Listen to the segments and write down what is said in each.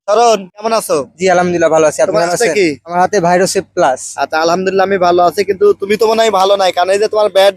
কারণ কেমন আছো? জি আলহামদুলিল্লাহ ভালো আছি। আপনি তোমার কেমন হাতে আছেন? কি? আমার হাতে ভাইরোসেপ প্লাস। আচ্ছা, আলহামদুলিল্লাহ আমি ভালো আছি, কিন্তু তুমি তো মনে হয় ভালো নাই, কারণ এই যে তোমার ব্যাট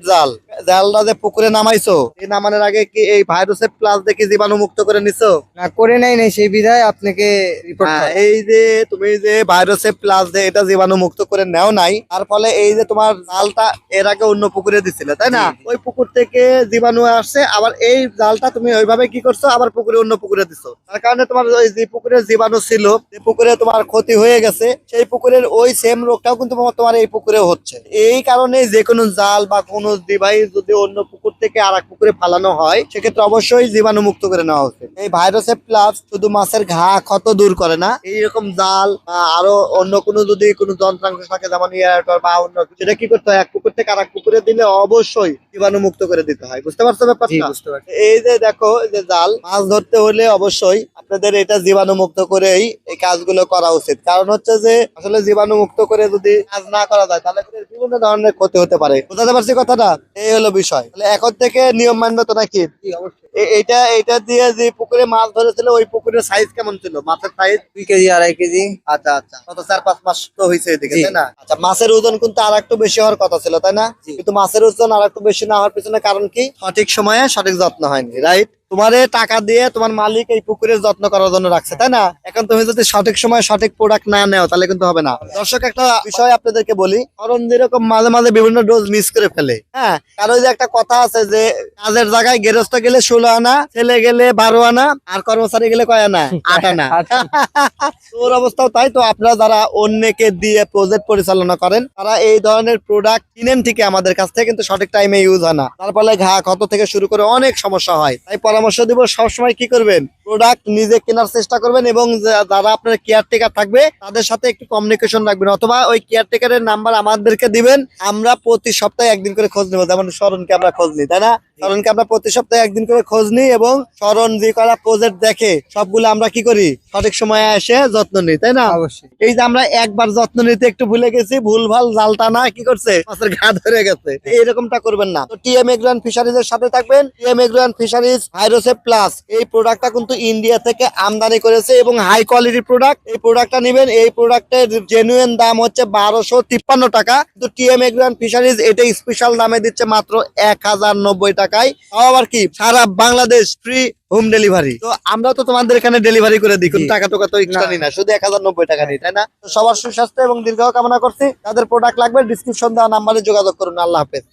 জালটা যে পুকুরে নামাইছো, এই নামানোর আগে কি এই ভাইরাসের প্লাস দেখে জীবাণু মুক্ত করে নিছো? না করে নাই সেই বিধায় আপনাকে রিপোর্ট করা। এই যে তুমি যে ভাইরাসের প্লাস যে এটা জীবাণু মুক্ত করে নেও নাই, তার ফলে এই যে তোমার জালটা এর আগে অন্য পুকুরে দিছিলে, তাই না? জি, জি। ওই পুকুর থেকে জীবাণু আসছে, আবার এই জালটা তুমি ওইভাবে কি করছো, আবার পুকুরে অন্য পুকুরে দিছো, তার কারণে তোমার ওই যে পুকুরে জীবাণু ছিল, যে পুকুরে তোমার ক্ষতি হয়ে গেছে, সেই পুকুরের ওই সেম রোগটাও কিন্তু তোমার এই পুকুরেও হচ্ছে। এই কারণে যে কোনো জাল বা কোনো ডিভাইস যদি অন্য পুকুর থেকে আর এক পুকুরে ফালানো হয়, সেক্ষেত্রে অবশ্যই জীবাণু মুক্ত করে নেওয়া উচিত। এই ভাইরাসের প্লাস শুধু মাছের ঘা ক্ষত দূর করে না, এইরকম জাল বা আরো অন্য কোনো যদি কোনো যন্ত্রাংশ থাকে, যেমন এয়ারটর বা অন্য কিছু, সেটা কি করতে হয়, এক পুকুর থেকে আর এক পুকুরে দিলে অবশ্যই জীবাণু মুক্ত করে দিতে হয়। বুঝতে পারছো জি ব্যাপারটা? বুঝতে পারছি। এই যে দেখো, এই যে জাল মাছ ধরতে হলে অবশ্যই আপনাদের এটা জীবাণু মুক্ত করেই এই কাজগুলো করা উচিত। কারণ হচ্ছে যে আসলে জীবাণু মুক্ত করে যদি কাজ না করা যায়, তাহলে কিন্তু বিভিন্ন ধরনের ক্ষতি হতে পারে। বুঝতে পারছি কথাটা? এই হলো বিষয়। তাহলে এখন থেকে নিয়ম মানবে তো নাকি? জি অবশ্যই। এটা দিয়ে যে পুকুরে মাছ ধরেছিল, ওই পুকুরের সাইজ কেমন ছিল, মাছের সাইজ? 2 KG 2.5 KG. আচ্ছা আচ্ছা, গত 4-5 মাস তো হয়েছে এদিকে, জি। তাই না? আচ্ছা, মাছের ওজন কিন্তু আর একটু বেশি হওয়ার কথা ছিল, তাই না? জি। কিন্তু মাছের ওজন আর একটু বেশি না হওয়ার পিছনে কারণ কি? সঠিক সময়ে সঠিক যত্ন হয়নি, রাইট? তোমারে টাকা দিয়ে তোমার মালিক এই পুকুরের যত্ন করার জন্য রাখছে, তাই না? এখন তুমি যদি সঠিক সময়ে সঠিক প্রোডাক্ট না নেও, তাহলে কিন্তু হবে না। দর্শক, একটা বিষয় আপনাদেরকে বলি, কারণ যেরকম মাঝে মাঝে বিভিন্ন ডোজ মিস করে ফেলে, হ্যাঁ, কারণ ওই যে একটা কথা আছে যে কাজের জায়গায় গেরস্ত গেলে 16 আনা, ছেলে গেলে 12 আনা, আর কর্মচারী গেলে কয় আনা? 8 আনা। তোর অবস্থাও তাই। তো আপনারা যারা অন্যকে দিয়ে প্রজেক্ট পরিচালনা করেন, তারা এই ধরনের প্রোডাক্ট কিনেন ঠিকই আমাদের কাছ থেকে, কিন্তু সঠিক টাইমে ইউজ হয় না, তার ফলে ঘা ক্ষত থেকে শুরু করে অনেক সমস্যা হয়। তাই পরামর্শ দিব, সবসময় কি করবেন, প্রোডাক্ট নিজে কেনার চেষ্টা করবেন, এবং যারা আপনার কেয়ারটেকার থাকবে তাদের সাথে একটু কমিউনিকেশন রাখবেন, অথবা ওই কেয়ারটেকারের নাম্বার আমাদেরকে দিবেন। আমরা প্রতি সপ্তাহে একদিন করে খোঁজ নেবো, যেমন শরণকে আমরা খোঁজ নিই, তাই না? শরণকে আমরা প্রতি সপ্তাহে একদিন করে খোঁজ নিই, এবং শরণ যে করা প্রজেক্ট দেখে সবগুলো আমরা কি করি, সঠিক সময়ে এসে যত্ন নিই, তাই না? অবশ্যই। এই যে আমরা একবার যত্ন নিতে একটু ভুলে গেছি, ভুলভাল জালটা না কি করছে, মাছের ঘা ধরে গেছে। এরকমটা করবেন না। তো টিএম এগ্রান ফিশারিজ এর সাথে থাকবেন। টিএম এগ্রান ফিশারিজ ভাইরাসের প্লাস এই প্রোডাক্টটা কিন্তু ইন্ডিয়া থেকে আমদানি করেছে, এবং হাই কোয়ালিটি প্রোডাক্ট। এই প্রোডাক্টটা নেবেন, এই প্রোডাক্টের জেনুইন দাম হচ্ছে 1253 টাকা, কিন্তু টিএম এগ্রান ফিশারিজ এটা স্পেশাল দামে দিচ্ছে মাত্র 1090 টাকায়। তাও আবার কি সারা বাংলাদেশ ফ্রি হোম ডেলিভারি। তো আমরা তো তোমাদের এখানে ডেলিভারি করে দিই, কিন্তু জি। টাকা টোকা তো এক্সট্রা না। নিই না, শুধু 1090 টাকা নিই, তাই না? তো সবার সুস্বাস্থ্য এবং দীর্ঘ কামনা করছি। তাদের প্রোডাক্ট লাগবে, ডিসক্রিপশন দেওয়া নাম্বারে যোগাযোগ করুন। আল্লাহ হাফেজ।